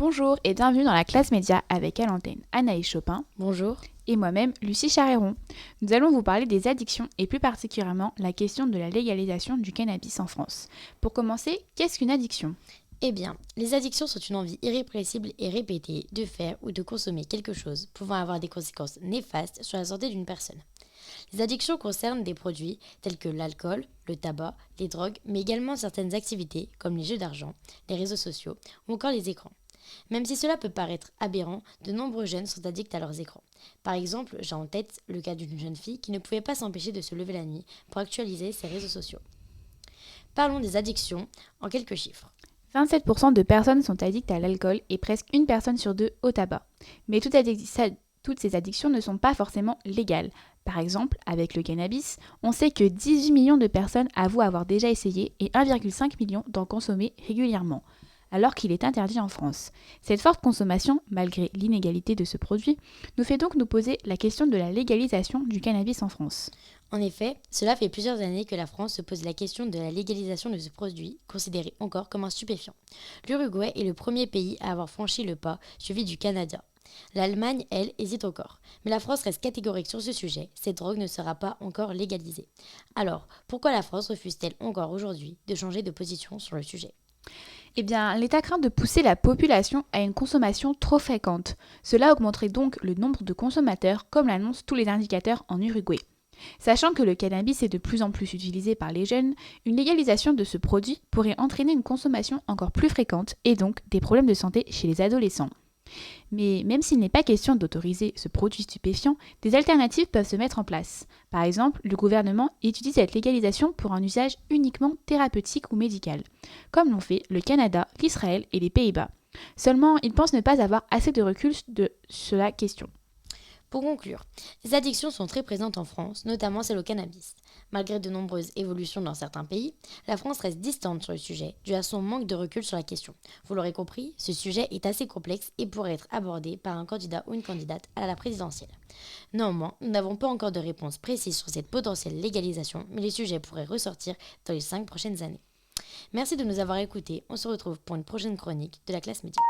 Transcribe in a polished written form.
Bonjour et bienvenue dans la classe média avec à l'antenne Anaïs Chopin. Bonjour. Et moi-même Lucie Charéron. Nous allons vous parler des addictions et plus particulièrement la question de la légalisation du cannabis en France. Pour commencer, qu'est-ce qu'une addiction ? Eh bien, les addictions sont une envie irrépressible et répétée de faire ou de consommer quelque chose pouvant avoir des conséquences néfastes sur la santé d'une personne. Les addictions concernent des produits tels que l'alcool, le tabac, les drogues, mais également certaines activités comme les jeux d'argent, les réseaux sociaux ou encore les écrans. Même si cela peut paraître aberrant, de nombreux jeunes sont addicts à leurs écrans. Par exemple, j'ai en tête le cas d'une jeune fille qui ne pouvait pas s'empêcher de se lever la nuit pour actualiser ses réseaux sociaux. Parlons des addictions en quelques chiffres. 27% de personnes sont addictes à l'alcool et presque une personne sur deux au tabac. Mais toutes ces addictions ne sont pas forcément légales. Par exemple, avec le cannabis, on sait que 18 millions de personnes avouent avoir déjà essayé et 1,5 million d'en consommer régulièrement, alors qu'il est interdit en France. Cette forte consommation, malgré l'inégalité de ce produit, nous fait donc nous poser la question de la légalisation du cannabis en France. En effet, cela fait plusieurs années que la France se pose la question de la légalisation de ce produit, considéré encore comme un stupéfiant. L'Uruguay est le premier pays à avoir franchi le pas, suivi du Canada. L'Allemagne, elle, hésite encore. Mais la France reste catégorique sur ce sujet, cette drogue ne sera pas encore légalisée. Alors, pourquoi la France refuse-t-elle encore aujourd'hui de changer de position sur le sujet ? Eh bien, l'État craint de pousser la population à une consommation trop fréquente. Cela augmenterait donc le nombre de consommateurs, comme l'annoncent tous les indicateurs en Uruguay. Sachant que le cannabis est de plus en plus utilisé par les jeunes, une légalisation de ce produit pourrait entraîner une consommation encore plus fréquente et donc des problèmes de santé chez les adolescents. Mais même s'il n'est pas question d'autoriser ce produit stupéfiant, des alternatives peuvent se mettre en place. Par exemple, le gouvernement étudie cette légalisation pour un usage uniquement thérapeutique ou médical, comme l'ont fait le Canada, l'Israël et les Pays-Bas. Seulement, ils pensent ne pas avoir assez de recul sur la question. Pour conclure, les addictions sont très présentes en France, notamment celle au cannabis. Malgré de nombreuses évolutions dans certains pays, la France reste distante sur le sujet, dû à son manque de recul sur la question. Vous l'aurez compris, ce sujet est assez complexe et pourrait être abordé par un candidat ou une candidate à la présidentielle. Néanmoins, nous n'avons pas encore de réponse précise sur cette potentielle légalisation, mais les sujets pourraient ressortir dans les 5 prochaines années. Merci de nous avoir écoutés, on se retrouve pour une prochaine chronique de la classe média.